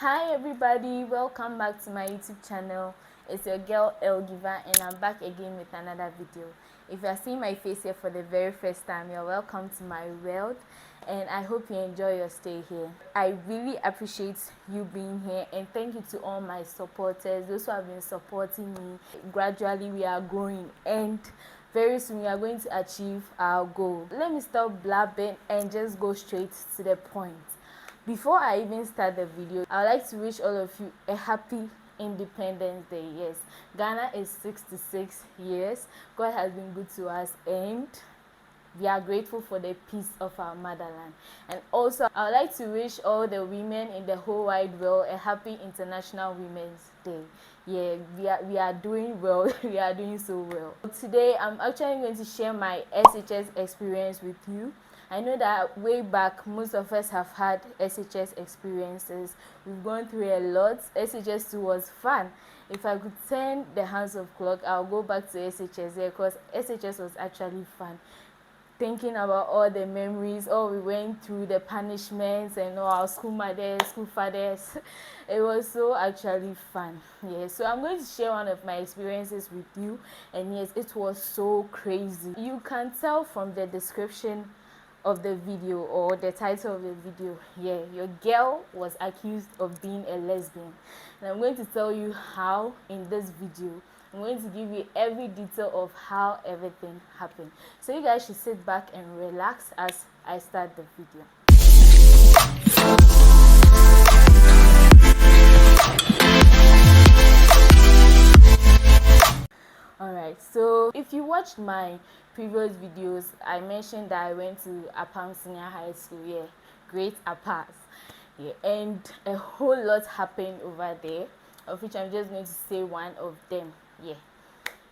Hi everybody, welcome back to my YouTube channel. It's your girl El Giver and I'm back again with another video. If you are seeing my face here for the very first time, you're welcome to my world and I hope you enjoy your stay here. I really appreciate you being here and thank you to all my supporters, those who have been supporting me. Gradually we are growing and very soon we are going to achieve our goal. Let me stop blabbing and just go straight to the point. Before I even start the video, I would like to wish all of you a happy Independence Day. Yes, Ghana is 66 years. God has been good to us and we are grateful for the peace of our motherland. And also, I would like to wish all the women in the whole wide world a happy International Women's Day. Yeah, we are doing well. We are doing so well. Today, I'm actually going to share my SHS experience with you. I know that way back, most of us have had SHS experiences. We've gone through a lot. SHS 2 was fun. If I could turn the hands of clock, I'll go back to SHS because SHS was actually fun. Thinking about all the memories, all we went through, the punishments and all our school mothers, school fathers. It was so actually fun. Yeah, so I'm going to share one of my experiences with you. And yes, it was so crazy. You can tell from the description of the video or the title of the video. Yeah, your girl was accused of being a lesbian, and I'm going to tell you how in this video. I'm going to give you every detail of how everything happened, so you guys should sit back and relax as I start the video. Alright, so if you watched my previous videos, I mentioned that I went to Apam Senior High School, yeah, Great Apas, yeah, and a whole lot happened over there, of which I'm just going to say one of them, yeah.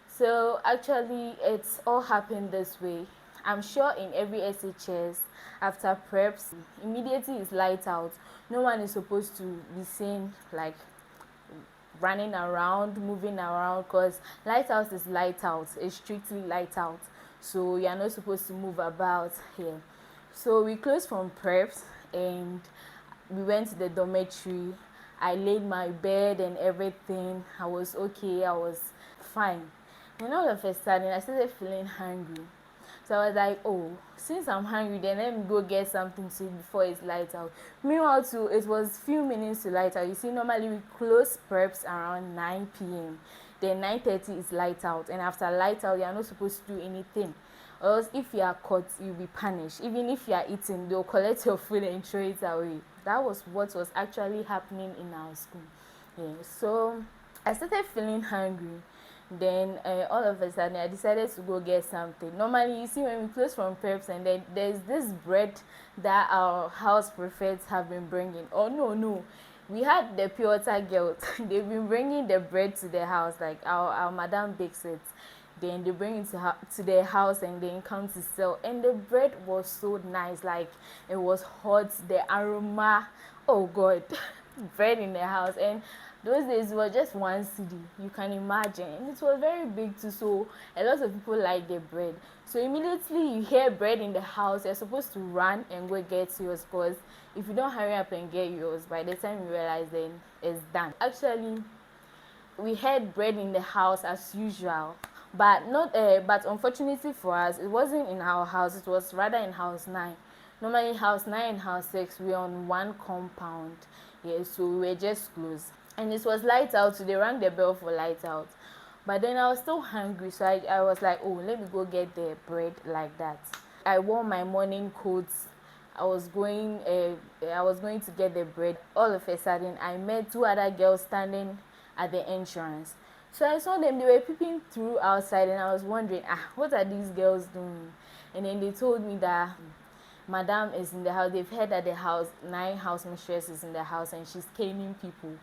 So actually, it's all happened this way. I'm sure in every SHS, after preps, immediately it's light out. No one is supposed to be seen like running around, moving around, because lighthouse is light out. It's strictly light out, so you are not supposed to move about here. So we closed from preps and we went to the dormitory. I laid my bed and everything. I was okay, I was fine. And all of a sudden I started feeling hungry. So I was like, oh, since I'm hungry, then let me go get something to eat before it's light out. Meanwhile, too, it was few minutes to light out. You see, normally we close preps around 9 p.m. Then 9:30 is light out. And after light out, you are not supposed to do anything. Or else if you are caught, you'll be punished. Even if you are eating, they'll collect your food and throw it away. That was what was actually happening in our school. Yeah, so I started feeling hungry. Then all of a sudden I decided to go get something. Normally, you see, when we close from preps, and then there's this bread that our house prefects have been bringing. Oh no, we had the pure water girls. They've been bringing the bread to the house, like our madam bakes it. Then they bring it to their house and then come to sell. And the bread was so nice, like it was hot, the aroma. Oh God, bread in the house. And those days it was just one CD, you can imagine, and it was very big too, so a lot of people like the bread. So immediately you hear bread in the house, you're supposed to run and go get yours, because if you don't hurry up and get yours, by the time you realize, then it's done. Actually, we had bread in the house as usual, but not but unfortunately for us, it wasn't in our house, it was rather in house 9. Normally house 9 and house 6, we're on one compound. Yeah, so we were just close and it was light out, so they rang the bell for light out. But then I was still hungry, so I was like, oh, let me go get the bread like that. I wore my morning coats. I was going to get the bread. All of a sudden I met two other girls standing at the entrance. So I saw them, they were peeping through outside, and I was wondering, what are these girls doing? And then they told me that Madam is in the house. They've heard that the house 9 house mistress is in the house and she's caning people.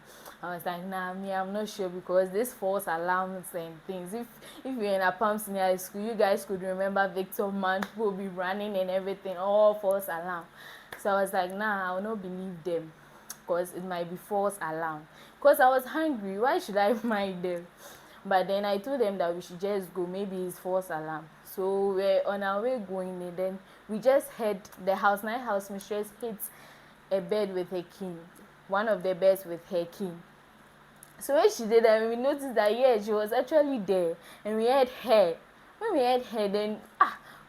I was like, nah, me, I'm not sure, because this false alarms and things. If you're in a Palm Senior High School, you guys could remember Victor Man, people will be running and everything, all false alarm. So I was like, nah, I will not believe them, because it might be false alarm. Because I was hungry, why should I mind them? But then I told them that we should just go, maybe it's false alarm. So we're on our way going, and then we just heard the house 9 house mistress hit a bed with a cane. one of the beds with her came. So when she did that, we noticed that yeah, she was actually there, and we had her. When we had her, then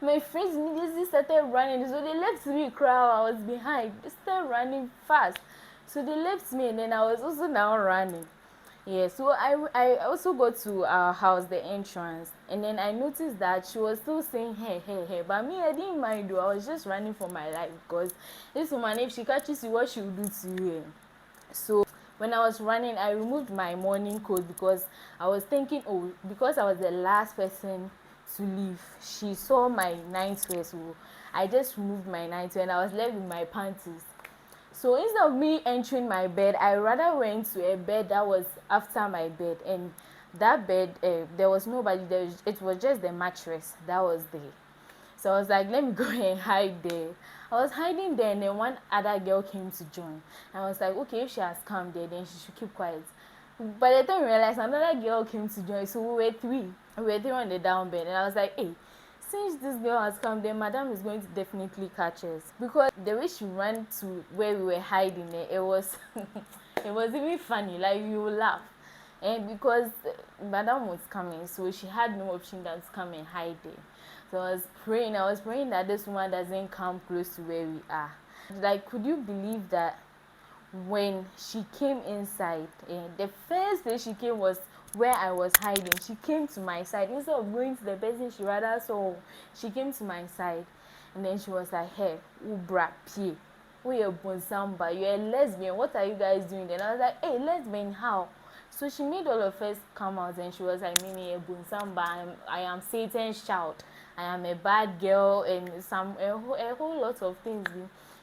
my friends immediately started running. So they left me crowd. I was behind. They started running fast. So they left me, and then I was also now running. Yeah, so I also got to our house, the entrance, and then I noticed that she was still saying hey, hey, hey. But me, I didn't mind though. I was just running for my life because this woman, if she catches you, what she will do to you? So when I was running, I removed my morning coat because I was thinking, oh, because I was the last person to leave, she saw my nightwear, so I just removed my nightwear and I was left with my panties. So instead of me entering my bed, I rather went to a bed that was after my bed, and that bed, there was nobody there. It was just the mattress that was there. So I was like, let me go and hide there. I was hiding there, and then one other girl came to join. And I was like, okay, if she has come there, then she should keep quiet. By the time we realized, another girl came to join, so we were three. We were three on the down bed, and I was like, hey, since this girl has come, then madam is going to definitely catch us. Because the way she ran to where we were hiding, it was it was even funny, like you will laugh. And because madam was coming, so she had no option than to come and hide there. So I was praying that this woman doesn't come close to where we are. Like, could you believe that when she came inside, the first place she came was where I was hiding. She came to my side. Instead of going to the person she rather saw, she came to my side. And then she was like, hey, ubra pie. You're bonsamba, you're a lesbian. What are you guys doing? Then I was like, hey, lesbian, how? So she made all of us come out, and she was like, Mimi, a bonsamba, I am Satan's child. I am a bad girl, and a whole lot of things.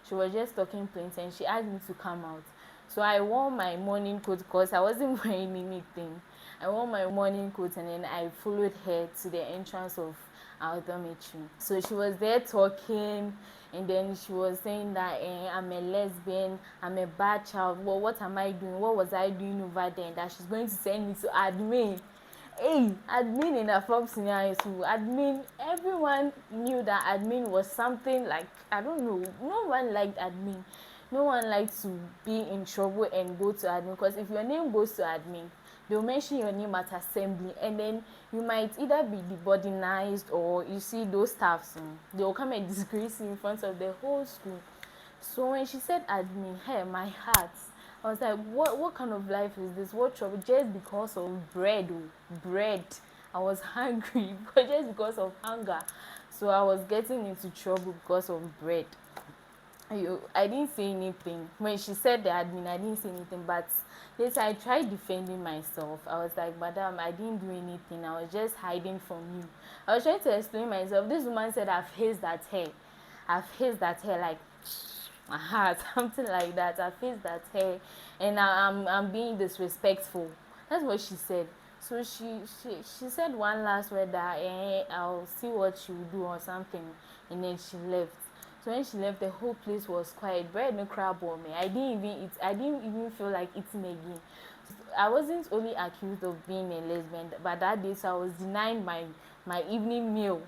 She was just talking plain, and she asked me to come out. So I wore my morning coat because I wasn't wearing anything. I wore my morning coat, and then I followed her to the entrance of our dormitory. So she was there talking, and then she was saying that I'm a lesbian, I'm a bad child. Well, what am I doing? What was I doing over there? And that she's going to send me to admin. Hey, admin in a farm scenario school. Admin, everyone knew that admin was something like, I don't know, no one liked admin. No one likes to be in trouble and go to admin, because if your name goes to admin, they'll mention your name at assembly, and then you might either be debordinized, or you see those staffs, they'll come and disgrace you in front of the whole school. So when she said admin, hey, my heart, I was like, what kind of life is this? What trouble? Just because of bread, bread. I was hungry, but just because of hunger. So I was getting into trouble because of bread. I didn't say anything. When she said the admin, I didn't say anything. But yes, I tried defending myself. I was like, madam, I didn't do anything. I was just hiding from you. I was trying to explain myself. This woman said, I've hissed at her. I've hissed at her like, something like that. I've hissed at her, and I'm being disrespectful. That's what she said. So she said one last word that I'll see what she will do or something, and then she left. So when she left, the whole place was quiet. Bread no crab on me. I didn't even eat. I didn't even feel like eating again. I wasn't only accused of being a lesbian, but that day, so I was denying my evening meal.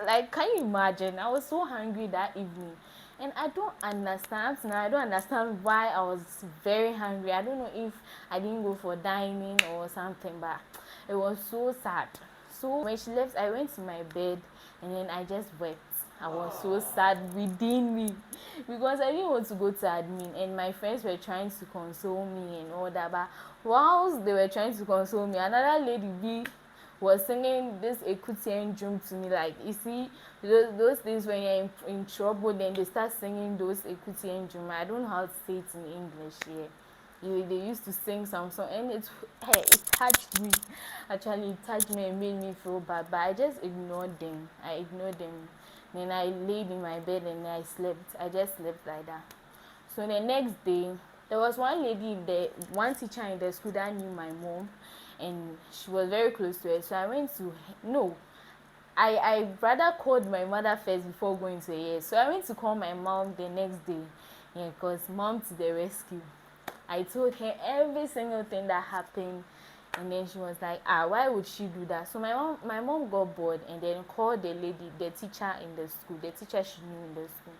Like, can you imagine? I was so hungry that evening, and I don't understand. Now I don't understand why I was very hungry. I don't know if I didn't go for dining or something, but it was so sad. So when she left, I went to my bed, and then I just wept. I was so sad within me because I didn't want to go to admin, and my friends were trying to console me and all that. But whilst they were trying to console me, another lady was singing this Ekutian drum to me. Like, you see, those things when you're in trouble, then they start singing those Ekutian drum. I don't know how to say it in English here. They used to sing some song, and it touched me. Actually, it touched me and made me feel bad, but I just ignored them. I ignored them. Then I laid in my bed and I slept. I just slept like that. So the next day, there was one lady, one teacher in the school that knew my mom, and she was very close to her. So I went to, no, I rather called my mother first before going to her. So I went to call my mom the next day, because mom to the rescue. I told her every single thing that happened, and then she was like, why would she do that? So my mom got bored and then called the teacher in the school, the teacher she knew in the school.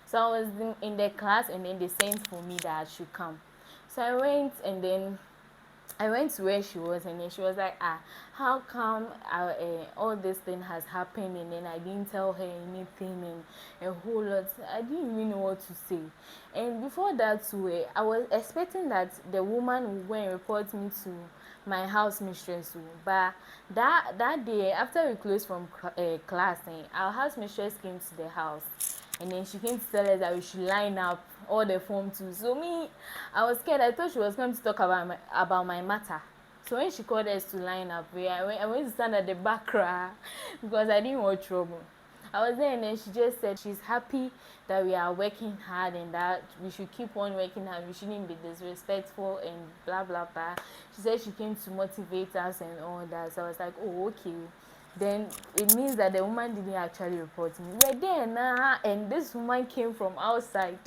So I was in the class, and then they sent for me that I should come. So I went to where she was, and then she was like, how come all this thing has happened, and then I didn't tell her anything, and a whole lot. I didn't even know what to say. And before that too, I was expecting that the woman would go and report me to my house mistress too. But that day, after we closed from class, our house mistress came to the house, and then she came to tell us that we should line up all the form too. So me, I was scared. I thought she was going to talk about my matter. So when she called us to line up, I went to stand at the back cry because I didn't want trouble. I was there, and then she just said she's happy that we are working hard and that we should keep on working hard. We shouldn't be disrespectful and blah blah blah. She said she came to motivate us and all that. So I was like, oh, okay. Then it means that the woman didn't actually report me. We were there now, and this woman came from outside.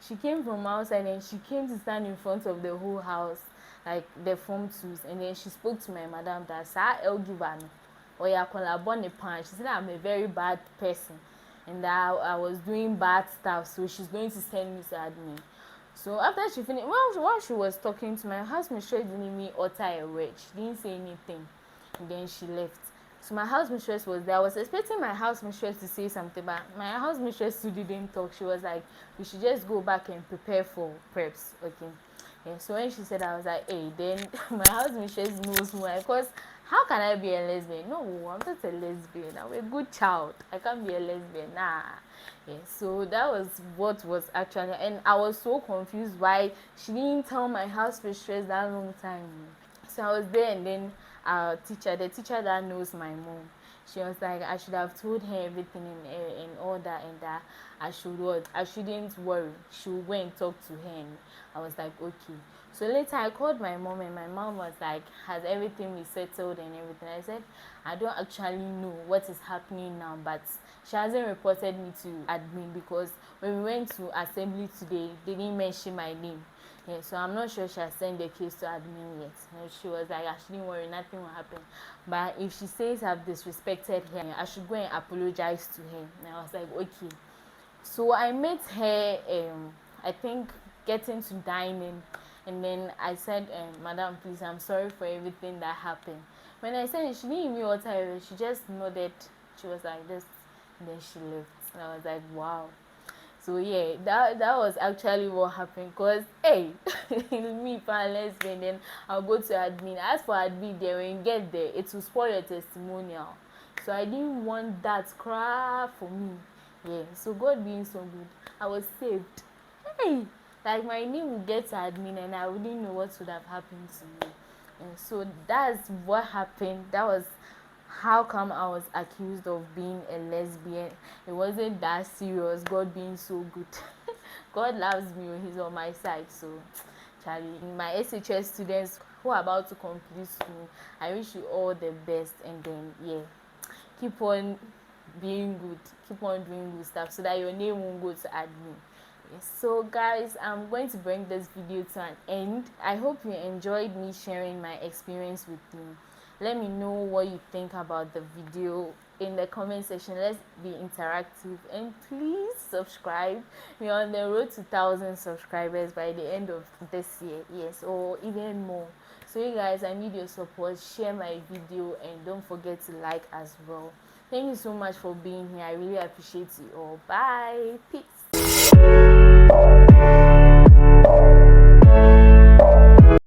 She came from outside, and she came to stand in front of the whole house, like the form twos, and then she spoke to my madam that Sir El Givan or Yakola Pan. She said I'm a very bad person and that I was doing bad stuff, so she's going to send me to admin. So after she finished, while she was talking to my house mistress, didn't even utter a word. She didn't say anything, and then she left. So my house mistress was there. I was expecting my house mistress to say something, but my house mistress too didn't talk. She was like, we should just go back and prepare for preps, okay? Yeah, so when she said, I was like, hey, then my house mistress knows more, because how can I be a lesbian? No, I'm not a lesbian. I'm a good child. I can't be a lesbian. Nah. Yeah, so that was what was actually, and I was so confused why she didn't tell my house mistress that long time. So I was there, and then the teacher that knows my mom, she was like, I should have told her everything and all that, and that I shouldn't worry. She would go and talk to her. And I was like, okay. So later I called my mom, and my mom was like, has everything been settled and everything? I said, I don't actually know what is happening now, but she hasn't reported me to admin because when we went to assembly today, they didn't mention my name. Yeah, so I'm not sure she has sent the case to admin yet. She was like, I shouldn't worry, nothing will happen. But if she says I've disrespected her, I should go and apologize to her. And I was like, okay. So I met her, I think, getting to dining. And then I said, Madam, please, I'm sorry for everything that happened. When I said it, she didn't even utter it. She just nodded. She was like this. And then she left. And I was like, wow. So yeah, that was actually what happened. Cause hey, me if I'm lesbian, then I'll go to admin. As for admin, there when you get there, it will spoil your testimonial. So I didn't want that crap for me. Yeah. So God being so good, I was saved. Hey, like my name would get to admin, and I wouldn't know what would have happened to me. And so that's what happened. That was how come I was accused of being a lesbian. It wasn't that serious. God being so good. God loves me. He's on my side. So Charlie, my SHS students who are about to complete school, I wish you all the best, and then yeah, keep on being good, keep on doing good stuff so that your name won't go to admin. So guys, I'm going to bring this video to an end. I hope you enjoyed me sharing my experience with you. Let me know what you think about the video in the comment section. Let's be interactive, and please subscribe. We're on the road to 1,000 subscribers by the end of this year, yes, or even more. So you guys, I need your support. Share my video and don't forget to like as well. Thank you so much for being here. I really appreciate you all. Bye. Peace.